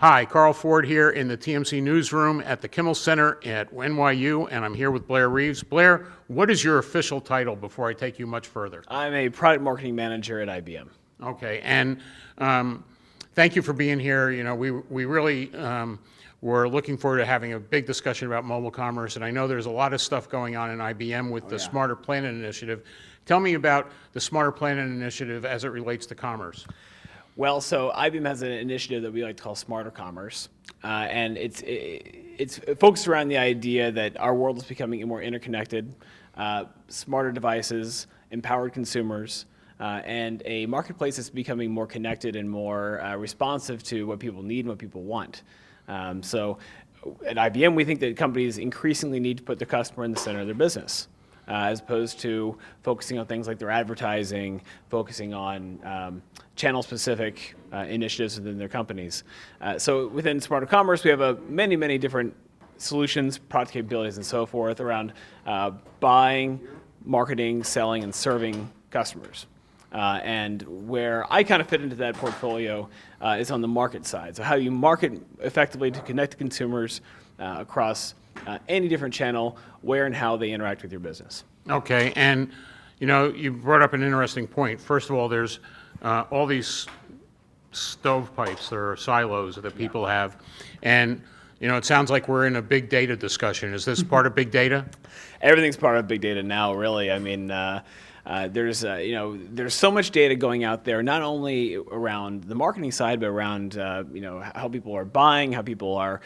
Hi, Carl Ford here in the TMC newsroom at the Kimmel Center at NYU, and I'm here with Blair Reeves. Blair, what is your official title before I take you much further? I'm a product marketing manager at IBM. Okay, and thank you for being here. You know, we really were looking forward to having a big discussion about mobile commerce, and I know there's a lot of stuff going on in IBM with the Smarter Planet Initiative. Tell me about the Smarter Planet Initiative as it relates to commerce. Well, so IBM has an initiative that we like to call Smarter Commerce, and it's focused around the idea that our world is becoming more interconnected, smarter devices, empowered consumers, and a marketplace that's becoming more connected and more responsive to what people need and what people want. So at IBM, we think that companies increasingly need to put the customer in the center of their business, as opposed to focusing on things like their advertising, focusing on channel-specific initiatives within their companies. So within Smarter Commerce, we have many different solutions, product capabilities, and so forth around buying, marketing, selling, and serving customers. And where I kind of fit into that portfolio is on the market side. So how you market effectively to connect to consumers across any different channel, where and how they interact with your business. Okay, and you know, you brought up an interesting point. First of all, there's all these stovepipes or silos that people have, and you know, it sounds like we're in a big data discussion. Is this part of big data? Everything's part of big data now, really. I mean, there's so much data going out there, not only around the marketing side, but around how people are buying, how people are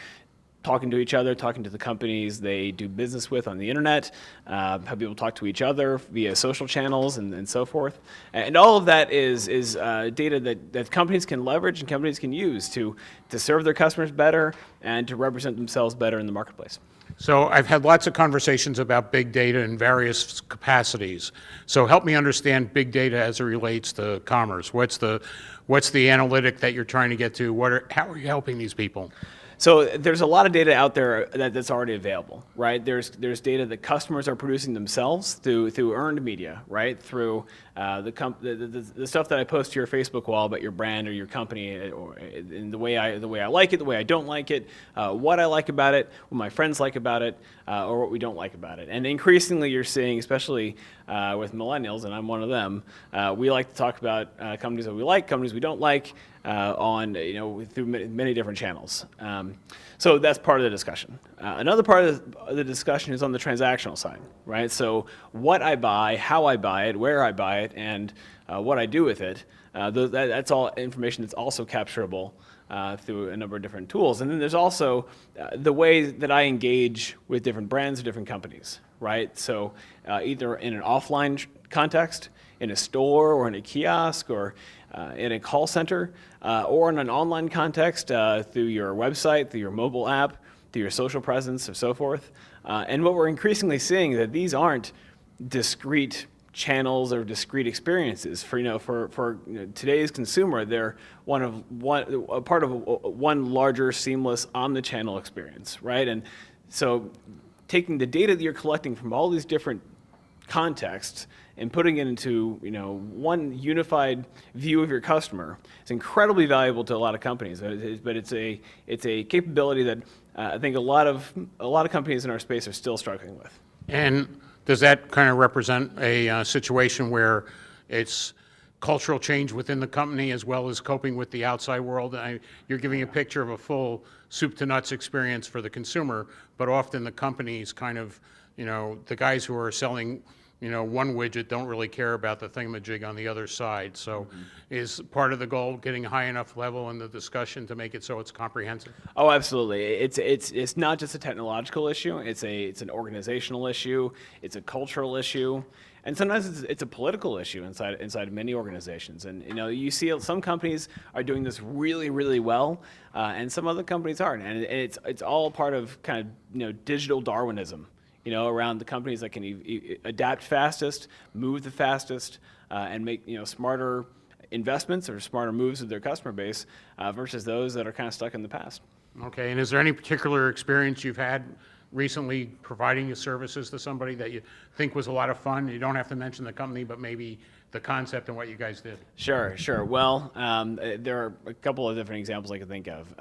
talking to each other, talking to the companies they do business with on the internet, how people talk to each other via social channels and so forth. And all of that is data that companies can leverage and companies can use to serve their customers better and to represent themselves better in the marketplace. So I've had lots of conversations about big data in various capacities. So help me understand big data as it relates to commerce. What's the analytic that you're trying to get to? How are you helping these people? So there's a lot of data out there that's already available, right? There's data that customers are producing themselves through earned media, right? Through the stuff that I post to your Facebook wall about your brand or your company, or in the way I like it, the way I don't like it, what I like about it, what my friends like about it, or what we don't like about it. And increasingly, you're seeing, especially with millennials, and I'm one of them, we like to talk about companies that we like, companies we don't like, through many different channels. So that's part of the discussion. Another part of the discussion is on the transactional side, right? So what I buy, how I buy it, where I buy it, and what I do with it, that's all information that's also capturable through a number of different tools. And then there's also the way that I engage with different brands or different companies, right? So either in an offline context, in a store or in a kiosk or in a call center, or in an online context through your website, through your mobile app, through your social presence, and so forth. And what we're increasingly seeing is that these aren't discrete channels or discrete experiences. For today's consumer, they're a part of one larger, seamless, omnichannel experience, right? And so, taking the data that you're collecting from all these different contexts and putting it into one unified view of your customer is incredibly valuable to a lot of companies. But it's a capability that I think a lot of companies in our space are still struggling with. And does that kind of represent a situation where it's cultural change within the company as well as coping with the outside world? You're giving a picture of a full soup to nuts experience for the consumer, but often the companies kind of, the guys who are selling one widget don't really care about the thingamajig on the other side. So is part of the goal getting a high enough level in the discussion to make it so it's comprehensive? Oh, absolutely. It's not just a technological issue. It's an organizational issue. It's a cultural issue. And sometimes it's a political issue inside many organizations. And you see some companies are doing this really, really well, and some other companies aren't. And it's all part of kind of digital Darwinism. Around the companies that can adapt fastest, move the fastest, and make smarter investments or smarter moves with their customer base versus those that are kind of stuck in the past. Okay, and is there any particular experience you've had recently providing your services to somebody that you think was a lot of fun? You don't have to mention the company, but maybe the concept and what you guys did. Sure, sure. Well, there are a couple of different examples I could think of.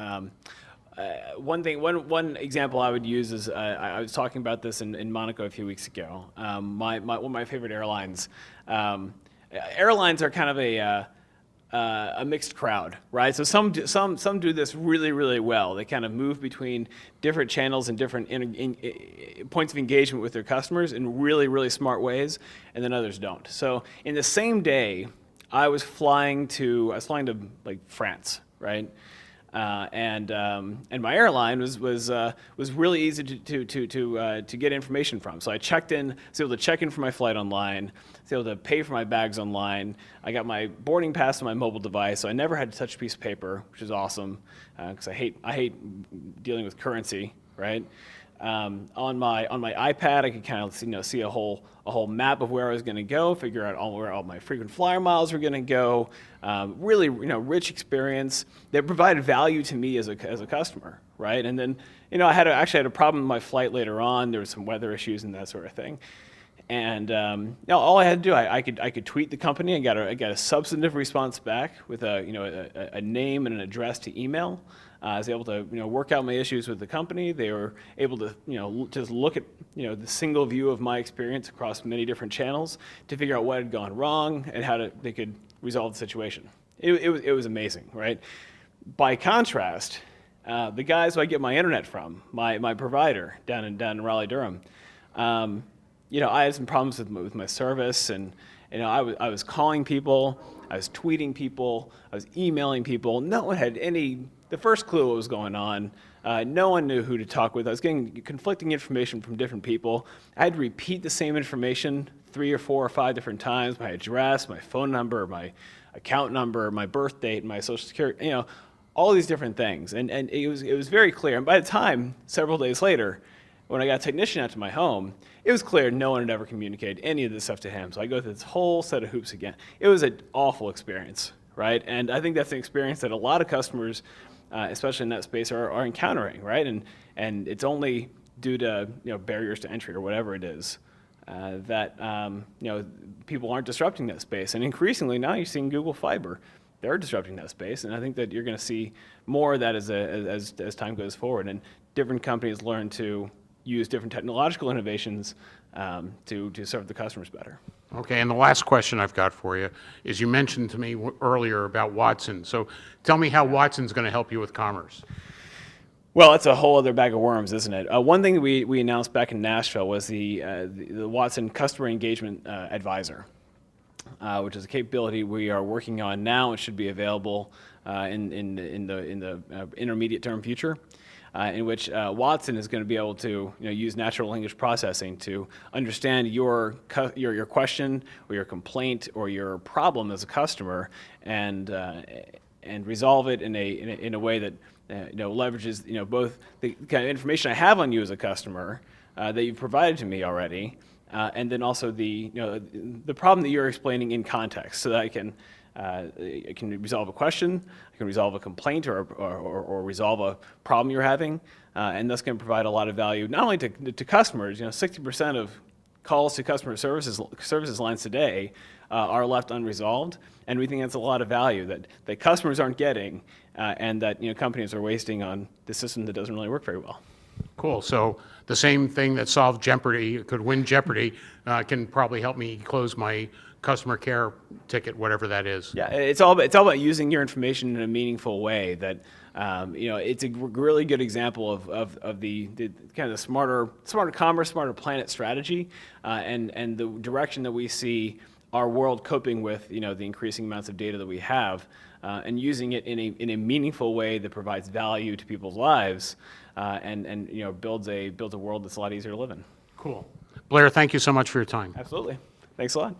One example I would use is I was talking about this in Monaco a few weeks ago. One of my favorite airlines. Airlines are kind of a mixed crowd, right? So some do this really, really well. They kind of move between different channels and different points of engagement with their customers in really, really smart ways, and then others don't. So in the same day, I was flying to like France, right? And my airline was really easy to get information from. So I was able to check in for my flight online, was able to pay for my bags online. I got my boarding pass on my mobile device, so I never had to touch a piece of paper, which is awesome, because I hate dealing with currency, right? On my iPad, I could kind of see a whole map of where I was going to go, figure out where all my frequent flyer miles were going to go. Really, rich experience that provided value to me as a customer, right? And then, I actually had a problem with my flight later on. There were some weather issues and that sort of thing. And all I had to do, I could tweet the company. I got a substantive response back with a name and an address to email. I was able to work out my issues with the company. They were able to just look at the single view of my experience across many different channels to figure out what had gone wrong and how they could resolve the situation. It was amazing, right? By contrast, the guys who I get my internet from, my provider down in Raleigh, Durham, I had some problems with my service, and I was calling people, I was tweeting people, I was emailing people. No one had the first clue what was going on. No one knew who to talk with. I was getting conflicting information from different people. I had to repeat the same information 3 or 4 or 5 different times: my address, my phone number, my account number, my birth date, my social security. All these different things, and it was very clear. And by the time, several days later, when I got a technician out to my home, it was clear no one had ever communicated any of this stuff to him. So I go through this whole set of hoops again. It was an awful experience, right? And I think that's an experience that a lot of customers, especially in that space, are encountering, right? And it's only due to barriers to entry or whatever it is that people aren't disrupting that space. And increasingly now you're seeing Google Fiber. They're disrupting that space, and I think that you're going to see more of that as time goes forward, and different companies learn to use different technological innovations to serve the customers better. Okay, and the last question I've got for you is, you mentioned to me earlier about Watson. So tell me how Watson's going to help you with commerce. Well, that's a whole other bag of worms, isn't it? One thing we announced back in Nashville was the Watson Customer Engagement Advisor, which is a capability we are working on now and should be available in the intermediate term future. In which Watson is going to be able to use natural language processing to understand your question or your complaint or your problem as a customer, and resolve it in a way that leverages both the kind of information I have on you as a customer that you've provided to me already, and then also the problem that you're explaining in context, so that I can resolve a question, I can resolve a complaint, or resolve a problem you're having, and that's going to provide a lot of value not only to customers. 60% of calls to customer services lines today are left unresolved, and we think that's a lot of value that customers aren't getting, and that companies are wasting on the system that doesn't really work very well. Cool. So the same thing that solved Jeopardy, could win Jeopardy, can probably help me close my customer care ticket, whatever that is. Yeah, it's all about using your information in a meaningful way. That it's a really good example of the kind of the smarter commerce, smarter planet strategy, and the direction that we see our world coping with the increasing amounts of data that we have, and using it in a meaningful way that provides value to people's lives, and builds a world that's a lot easier to live in. Cool. Blair, thank you so much for your time. Absolutely. Thanks a lot.